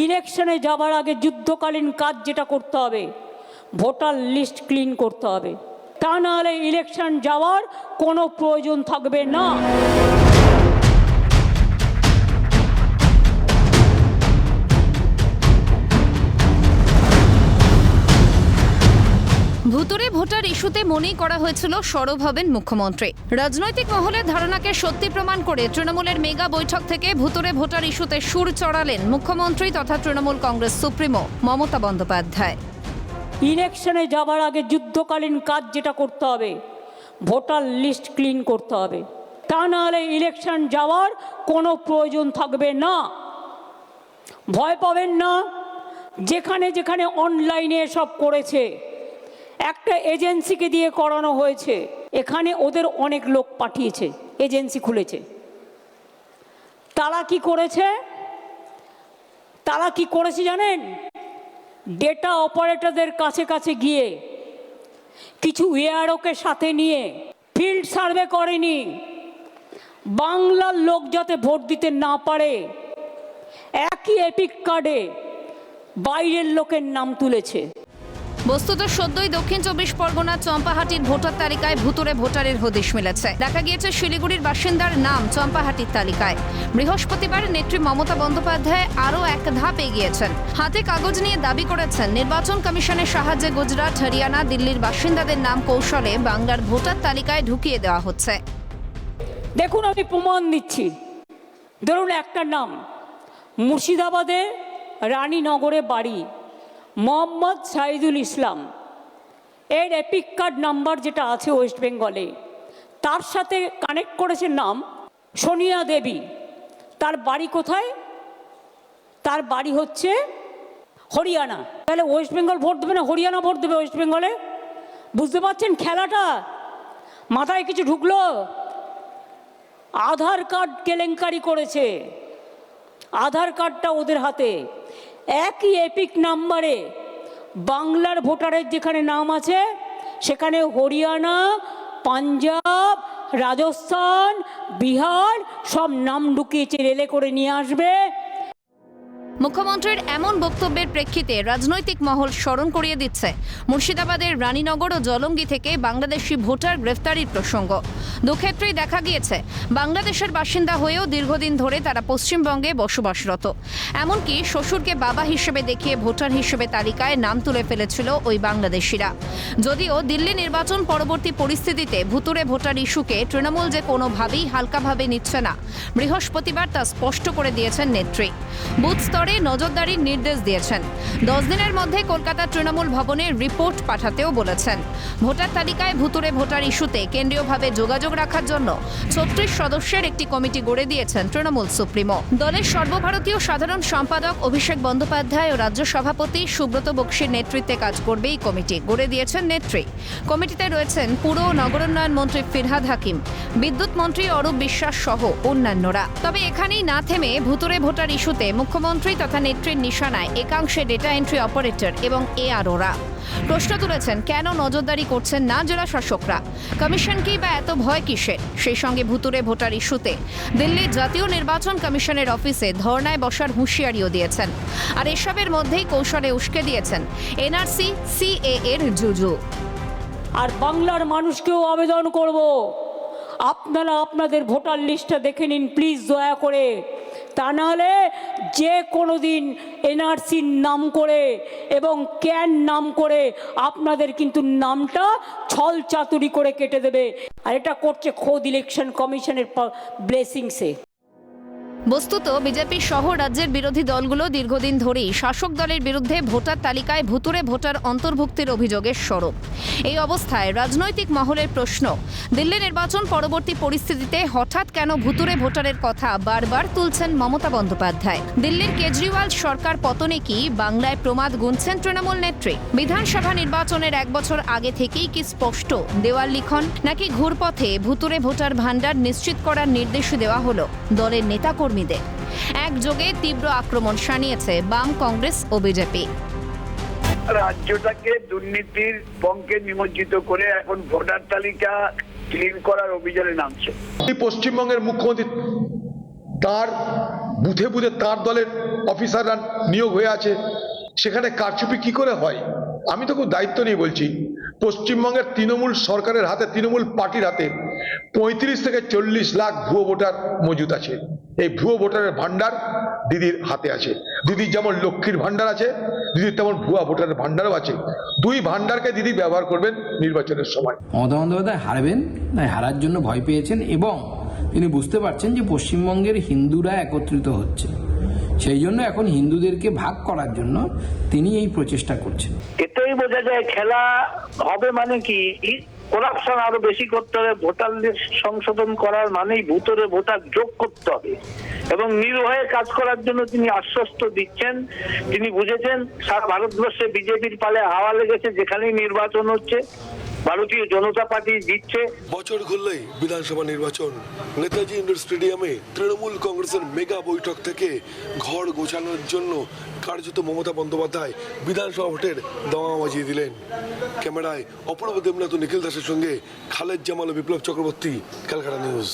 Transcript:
ইলেকশনে যাবার আগে যুদ্ধকালীন কাজ যেটা করতে হবে, ভোটার লিস্ট ক্লিন করতে হবে। তা নাহলে ইলেকশন যাওয়ার কোনো প্রয়োজন থাকবে না। ভুতুরে ভোটার ইস্যুতে মনেই করা হয়েছিল সরব হবেন মুখ্যমন্ত্রী। রাজনৈতিক মহলের ধারণাকে সত্যি প্রমাণ করে তৃণমূলের মেগা বৈঠক থেকে ভুতুরে ভোটার ইস্যুতে সুর চড়ালেন মুখ্যমন্ত্রী তথা তৃণমূল কংগ্রেস সুপ্রিমো মমতা বন্দ্যোপাধ্যায়। ইলেকশনে যাবার আগে যুদ্ধকালীন কাজ যেটা করতে হবে, ভোটার লিস্ট ক্লিন করতে হবে। তা নাহলে ইলেকশন যাওয়ার কোনো প্রয়োজন থাকবে না। ভয় পাবেন না। যেখানে যেখানে অনলাইনে সব করেছে, একটা এজেন্সিকে দিয়ে করানো হয়েছে। এখানে ওদের অনেক লোক পাঠিয়েছে, এজেন্সি খুলেছে। তারা কি করেছে জানেন? ডেটা অপারেটরদের কাছে কাছে গিয়ে কিছু এআরওকে সাথে নিয়ে ফিল্ড সার্ভে করেনি। বাংলার লোক যাতে ভোট দিতে না পারে, একই এপিক কার্ডে বাইরের লোকের নাম তুলেছে। বস্তুত সদ্যই দক্ষিণ ২৪ পরগনার চম্পাহাটির ভোটার তালিকায় ভুতুরে ভোটারের হদিশ মিলেছে। দেখা গিয়েছে শিলিগুড়ির বাসিন্দার নাম চম্পাহাটির তালিকায়। বৃহস্পতিবার নেত্রী মমতা বন্দ্যোপাধ্যায় আরও এক ধাপ এগিয়েছেন। হাতে কাগজ নিয়ে দাবি করেছেন নির্বাচন কমিশনের সাহায্যে গুজরাট, হরিয়ানা, দিল্লির বাসিন্দাদের নাম কৌশলে বাংলার ভোটার তালিকায় ঢুকিয়ে দেওয়া হচ্ছে। দেখুন, আমি প্রমাণ দিচ্ছি। ধরুন একটা নাম, মুর্শিদাবাদে রানীনগরে বাড়ি, মোহাম্মদ সাইদুল ইসলাম। এর এপিক কার্ড নাম্বার যেটা আছে ওয়েস্ট বেঙ্গলে, তার সাথে কানেক্ট করেছে নাম সোনিয়া দেবী। তার বাড়ি কোথায়? তার বাড়ি হচ্ছে হরিয়ানা। তাহলে ওয়েস্ট বেঙ্গল ভোট দেবে না হরিয়ানা ভোট দেবে ওয়েস্ট বেঙ্গলে? বুঝতে পারছেন খেলাটা? মাথায় কিছু ঢুকলো? আধার কার্ড কেলেঙ্কারি করেছে। আধার কার্ডটা ওদের হাতে। একই এপিক নাম্বারে বাংলার ভোটারের যেখানে নাম আছে, সেখানে হরিয়ানা, পাঞ্জাব, রাজস্থান, বিহার সব নাম ঢুকিয়েছে। রেলে করে নিয়ে আসবে। মুখ্যমন্ত্রীর এমন বক্তব্যের প্রেক্ষিতে রাজনৈতিক মহল স্মরণ করিয়ে দিচ্ছে মুর্শিদাবাদের রানীনগর ও জলঙ্গি থেকে বাংলাদেশি ভোটার গ্রেফতারির প্রসঙ্গ। দুক্ষেত্রেই দেখা গিয়েছে বাংলাদেশের বাসিন্দা হয়েও দীর্ঘদিন ধরে তারা পশ্চিমবঙ্গে বসবাসরত। এমনকি শ্বশুরকে বাবা হিসেবে দেখিয়ে ভোটার হিসেবে তালিকায় নাম তুলে ফেলেছিল ওই বাংলাদেশিরা। যদিও দিল্লি নির্বাচন পরবর্তী পরিস্থিতিতে ভুতুরে ভোটার ইস্যুকে তৃণমূল যে কোনোভাবেই হালকাভাবে নিচ্ছে না, বৃহস্পতিবার তা স্পষ্ট করে দিয়েছেন নেত্রী। বুথ স্তরে নজরদারির নির্দেশ দিয়েছেন। 10 দিনের মধ্যে কলকাতা তৃণমূল ভবনে রিপোর্ট পাঠাতেও বলেছেন। ভোটার তালিকায় ভুতুরে ভোটার ইস্যুতে কেন্দ্রীয়ভাবে যোগাযোগ রাখার জন্য 36 সদস্যের একটি কমিটি গড়ে দিয়েছেন তৃণমূল সুপ্রিমো। দলের সর্বভারতীয় সাধারণ সম্পাদক অভিষেক বন্দ্যোপাধ্যায় ও রাজ্য সভাপতি সুব্রত বক্সির নেতৃত্বে কাজ করবে এই কমিটি, গড়ে দিয়েছেন নেত্রী। কমিটিতে রয়েছেন পুর ও নগরোন্নয়ন মন্ত্রী ফিরহাদ হাকিম, বিদ্যুৎ মন্ত্রী অরূপ বিশ্বাস সহ অন্যান্যরা। তবে এখানেই না থেমে ভুতুরে ভোটার ইস্যুতে মুখ্যমন্ত্রী তথা নেত্রীর নিশানায় একাংশে ডেটা এন্ট্রি অপারেটর এবং এআরওরা। প্রশ্ন তুলেছেন, কেন নজরদারি করছেন না জেলা শাসকরা? কমিশনকেই বা এত ভয় কিসের? সেই সঙ্গে ভুতুরে ভোটার ইস্যুতে দিল্লির জাতীয় নির্বাচন কমিশনের অফিসে ধর্নায় বসার হুঁশিয়ারিও দিয়েছেন। আর এসবের মধ্যেই কৌশলে উস্কে দিয়েছেন এনআরসি সিএএ এর জুজু। আর বাংলার মানুষকেও আবেদন করব, আপনারা আপনাদের ভোটার লিস্টটা দেখে নিন প্লিজ, দয়া করে। তা নাহলে যে কোনো দিন এনআরসির নাম করে এবং ক্যান নাম করে আপনাদের কিন্তু নামটা ছল চাতুরি করে কেটে দেবে। আর এটা করছে খোদ ইলেকশন কমিশনের ব্লেসিংসে। বস্তুত বিজেপি সহ রাজ্যের বিরোধী দলগুলো দীর্ঘদিন ধরেই শাসক দলের বিরুদ্ধে ভোটার তালিকায় ভুতুরে ভোটার অন্তর্ভুক্তির অভিযোগের স্বরূপ। এই অবস্থায় রাজনৈতিক মহলের প্রশ্ন, দিল্লি নির্বাচন পরবর্তী পরিস্থিতিতে হঠাৎ কেন ভুতুরে ভোটারের কথা বারবার তুলছেন মমতা বন্দ্যোপাধ্যায়? দিল্লির কেজরিওয়াল সরকার পতনে কি বাংলায় প্রমাদ গুনছেন তৃণমূল নেত্রী? বিধানসভা নির্বাচনের 1 বছর আগে থেকেই কি স্পষ্ট দেওয়াল লিখন, নাকি ঘুরপথে ভুতুরে ভোটার ভান্ডার নিশ্চিত করার নির্দেশ দেওয়া হলো দলের নেতাকর্মীদের? একযোগে তীব্র আক্রমণ শানিয়েছে বাম, কংগ্রেস ও বিজেপি। রাজ্যটাকে দুর্নীতির পঙ্কে নিমজ্জিত করে এখন ভোটার তালিকা ক্লিন করার অভিযানে নামছে। পশ্চিমবঙ্গের মুখ্যমন্ত্রী তথা তৃণমূল নেত্রী মমতা বন্দ্যোপাধ্যায় 3 বছর আগে থেকে বলেছেন যে বাংলায় প্রমাদ গুনছেন তৃণমূল নেত্রী। বিধানসভা নির্বাচনের 1 বছর আগে থেকেই কি স্পষ্ট দেওয়াল লিখন, নাকি ঘুরপথে ভুতুরে ভোটার ভান্ডার নিশ্চিত করার নির্দেশ দেওয়া হলো দলের নেতাকর্মীদের? রাজ্যটাকে দুর্নীতির পঙ্কে নিমজ্জিত করে এখন ভোটার তালিকা তার বুথে বুথে তার দলের অফিসাররা নিয়োগ হয়ে আছে, সেখানে কারচুপি কি করে হয়? আমি তো খুব দায়িত্ব নিয়ে বলছি, পশ্চিমবঙ্গের তৃণমূল সরকারের হাতে, তৃণমূল পার্টির হাতে 35 থেকে 40 লাখ ভুয়ো ভোটার মজুদ আছে। এই ভুয়ো ভোটারের ভান্ডার দিদির হাতে আছে। দিদির যেমন লক্ষ্মীর ভান্ডার আছে, দিদির তেমন ভুয়া ভোটারের ভান্ডারও আছে। দুই ভান্ডারকে দিদি ব্যবহার করবেন নির্বাচনের সময়। মমতা বন্দ্যোপাধ্যায় হারবেন, তাই হারার জন্য ভয় পেয়েছেন এবং তিনি বুঝতে পারছেন যে পশ্চিমবঙ্গের হিন্দুরা একত্রিত হচ্ছে, সেই জন্য এখন হিন্দুদেরকে ভাগ করার জন্য তিনি এই প্রচেষ্টা করছেন। এটাই বোঝা যায় খেলা হবে মানে কি, করাপশন আরো বেশি করতে হবে, ভোটার লিস্ট সংশোধন করার মানেই ভূতরে ভোটার যোগ করতে হবে এবং নির্ভয়ে কাজ করার জন্য তিনি আশ্বস্ত দিচ্ছেন। তিনি বুঝেছেন সারা ভারতবর্ষে বিজেপির পালে হাওয়া লেগেছে, যেখানেই নির্বাচন হচ্ছে ভারতীয় জনতা পার্টি জিতছে। বছর ঘুরলেই বিধানসভা নির্বাচন। নেতাজি ইন্ডোর স্টেডিয়ামে তৃণমূল কংগ্রেসের মেগা বৈঠক থেকে ঘর গোছানোর জন্য কার্যত মমতা বন্দ্যোপাধ্যায় বিধানসভা ভোটের দাওয়া বাজিয়ে দিলেন। ক্যামেরায় অপূর্ব দেবনাথ ও নিখিল দাসের সঙ্গে খালেদ জামাল ও বিপ্লব চক্রবর্তী, ক্যালকাটা নিউজ।